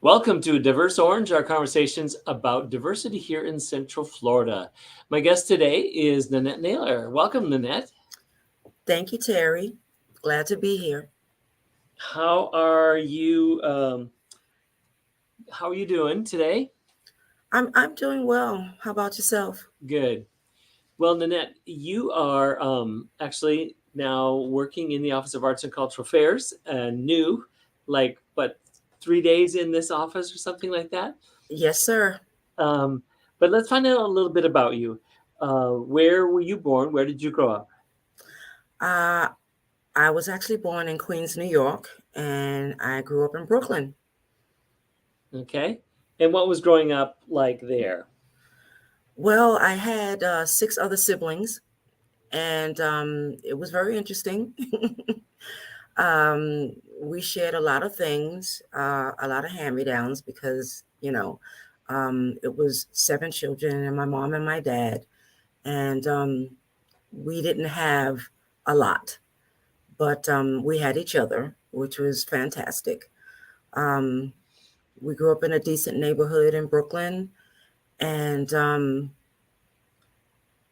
Welcome to Diverse Orange, our conversations about diversity here in Central Florida. My guest today is Nanette Naylor. Welcome, Nanette. Thank you, Terry. Glad to be here. How are you? How are you doing today? I'm doing well. How about yourself? Good. Well, Nanette, you are actually now working in the Office of Arts and Cultural Affairs, new, like what, 3 days in this office or something like that. Yes, sir. Um, but let's find out a little bit about you. Where were you born? Where did you grow up? Uh, I was actually born in Queens, New York, and I grew up in Brooklyn. Okay. And what was growing up like there? Well, I had six other siblings, and it was very interesting. um, we shared a lot of things, a lot of hand-me-downs because, it was seven children and my mom and my dad, and we didn't have a lot. But we had each other, which was fantastic. Um, we grew up in a decent neighborhood in Brooklyn, and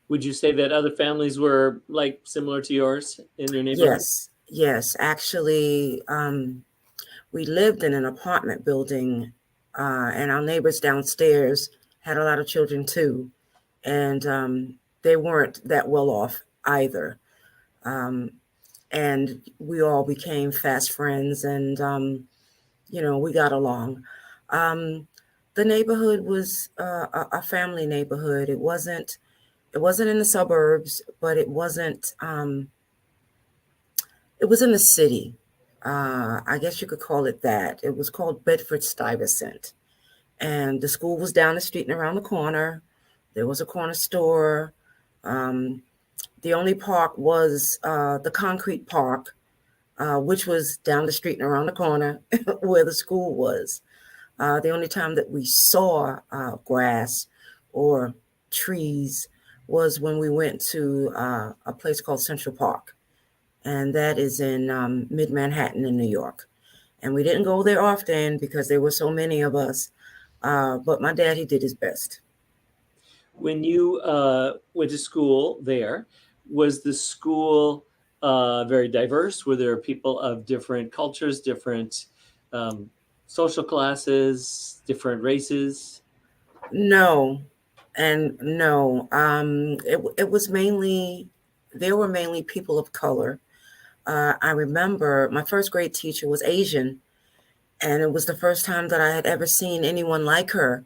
Would you say that other families were like similar to yours in your neighborhood? yes, actually, we lived in an apartment building, and our neighbors downstairs had a lot of children too, and they weren't that well off either. Um, and we all became fast friends, and we got along. Um, the neighborhood was a family neighborhood. It wasn't in the suburbs, but it wasn't. It was in the city. I guess you could call it that. It was called Bedford Stuyvesant, and the school was down the street and around the corner. There was a corner store. Um, the only park was the concrete park, which was down the street and around the corner where the school was. The only time that we saw grass or trees was when we went to a place called Central Park, and that is in mid Manhattan in New York. And we didn't go there often because there were so many of us. But my dad, he did his best. When you went to school there, was the school very diverse? Were there people of different cultures, different um, social classes, different races? No, and no. It was mainly, there were mainly people of color. I remember my first grade teacher was Asian, and it was the first time that I had ever seen anyone like her.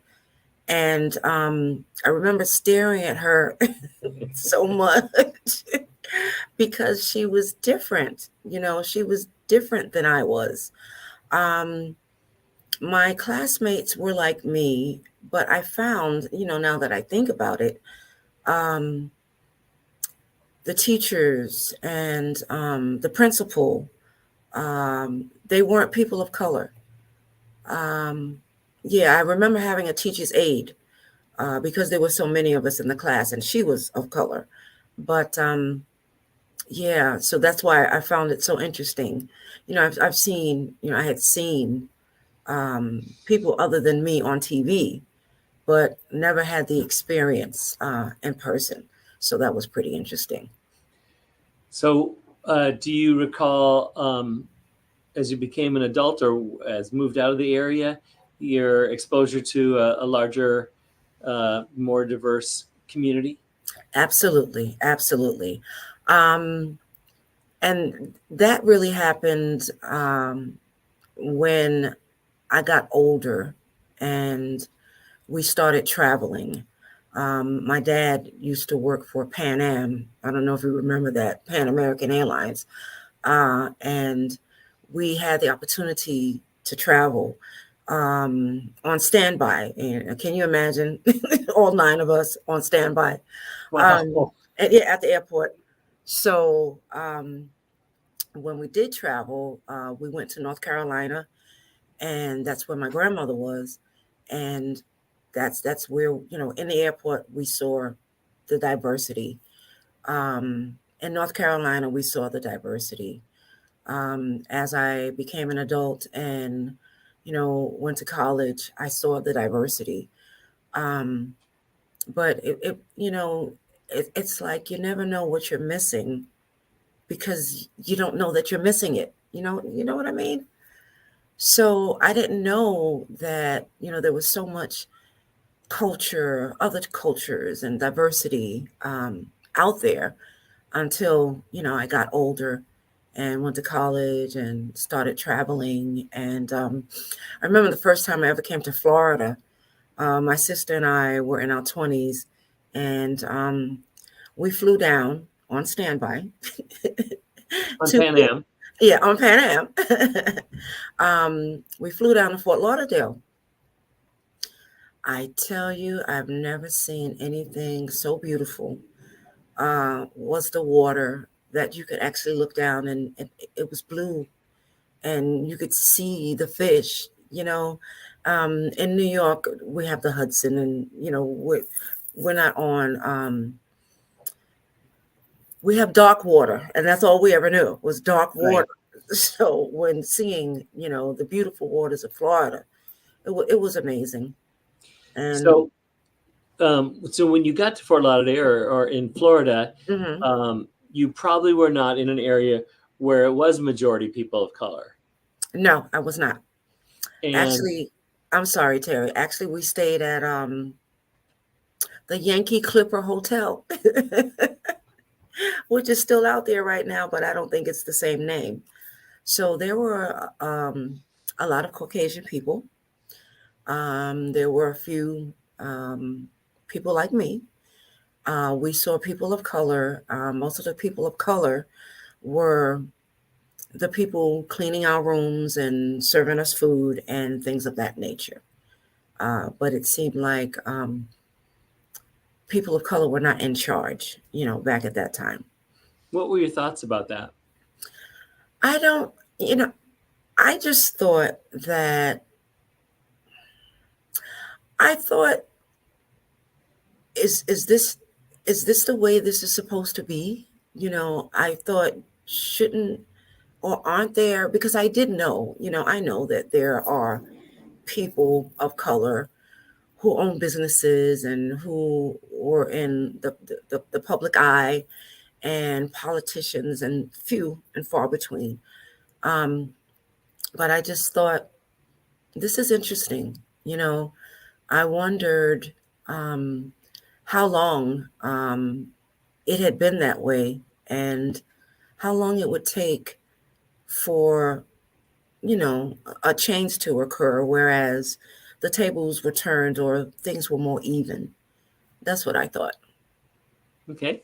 And I remember staring at her so much because she was different. She was different than I was. Um, my classmates were like me, but I found, now that I think about it, um, the teachers and the principal, they weren't people of color. Um, yeah, I remember having a teacher's aide because there were so many of us in the class, and she was of color. But yeah, so that's why I found it so interesting. I've seen, I had seen people other than me on TV, but never had the experience in person. So that was pretty interesting. So, do you recall as you became an adult or as moved out of the area, your exposure to a larger, more diverse community? Absolutely, absolutely. Um, and that really happened when I got older and we started traveling. My dad used to work for Pan Am. I don't know if you remember that, Pan American Airlines. And we had the opportunity to travel on standby. And can you imagine all nine of us on standby? Um, Wow. yeah, at the airport. So when we did travel, we went to North Carolina, and that's where my grandmother was, and that's where, in the airport we saw the diversity. In North Carolina, we saw the diversity. As I became an adult and went to college, I saw the diversity. Um, but it's like you never know what you're missing because you don't know that you're missing it. You know what I mean? So I didn't know that, there was so much culture, other cultures and diversity out there until, I got older and went to college and started traveling. And I remember the first time I ever came to Florida. My sister and I were in our 20s, and we flew down on standby On to, Pan Am. yeah, on Pan Am. We flew down to Fort Lauderdale. I tell you, I've never seen anything so beautiful. Was the water that you could actually look down, and it was blue, and you could see the fish. In New York, we have the Hudson, and we're not on. We have dark water, and that's all we ever knew was dark Right. water. So when seeing, the beautiful waters of Florida, it was amazing. And So, so when you got to Fort Lauderdale or in Florida, mhm. you probably were not in an area where it was majority people of color. No, I was not. And Actually, I'm sorry, Terry. Actually, we stayed at the Yankee Clipper Hotel, which is still out there right now, but I don't think it's the same name. So there were a lot of Caucasian people. There were a few people like me. We saw people of color. Most of the people of color were the people cleaning our rooms and serving us food and things of that nature. But it seemed like people of color were not in charge, back at that time. what were your thoughts about that? I don't, I just thought that, I thought, is this the way this is supposed to be? I thought, shouldn't or aren't there, because I did know, I know that there are people of color who own businesses and who were in the public eye, and politicians, and few and far between. Um, but I just thought, this is interesting. I wondered um, how long it had been that way, and how long it would take for, a change to occur, whereas the tables were turned or things were more even. That's what I thought. Okay.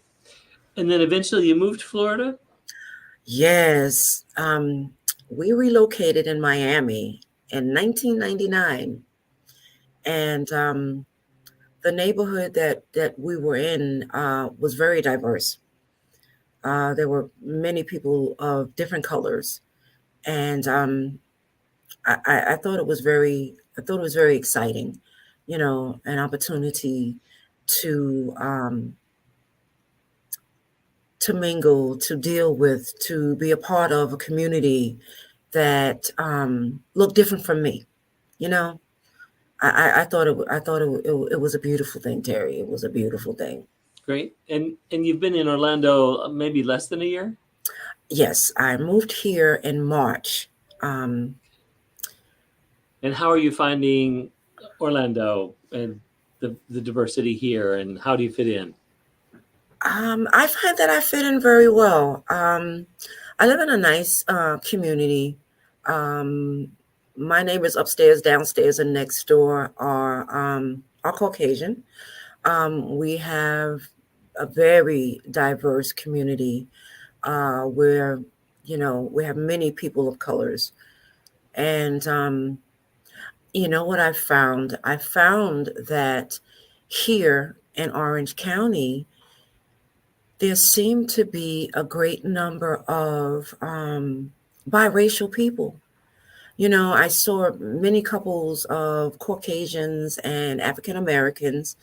And then eventually you moved to Florida? Yes. We relocated in Miami in 1999. And the neighborhood that we were in was very diverse. There were many people of different colors. And I thought it was very exciting, an opportunity to to mingle, to deal with, to be a part of a community that looked different from me. You know, I thought it was a beautiful thing, Terry. It was a beautiful thing. Great. And you've been in Orlando maybe less than a year? Yes, I moved here in March. Um, And how are you finding Orlando and the diversity here, and how do you fit in? I find that I fit in very well. I live in a nice community. Um, my neighbors upstairs, downstairs, and next door are Caucasian. We have a very diverse community where we have many people of colors, and you know what I found? I found that here in Orange County, there seem to be a great number of biracial people. I saw many couples of Caucasians and African Americans,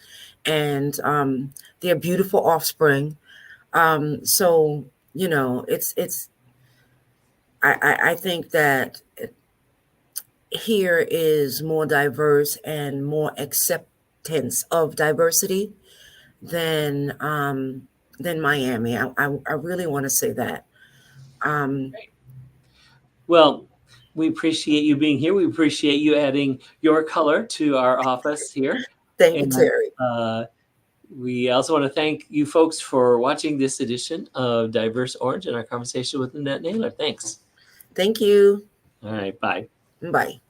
and their beautiful offspring. So it's I think that here is more diverse and more acceptance of diversity than Miami. I really want to say that. Well, we appreciate you being here. We appreciate you adding your color to our office here. Thank you, And Terry. we also want to thank you folks for watching this edition of Diverse Orange and our conversation with Nanette Naylor. Thanks. Thank you. All right, bye. Bye.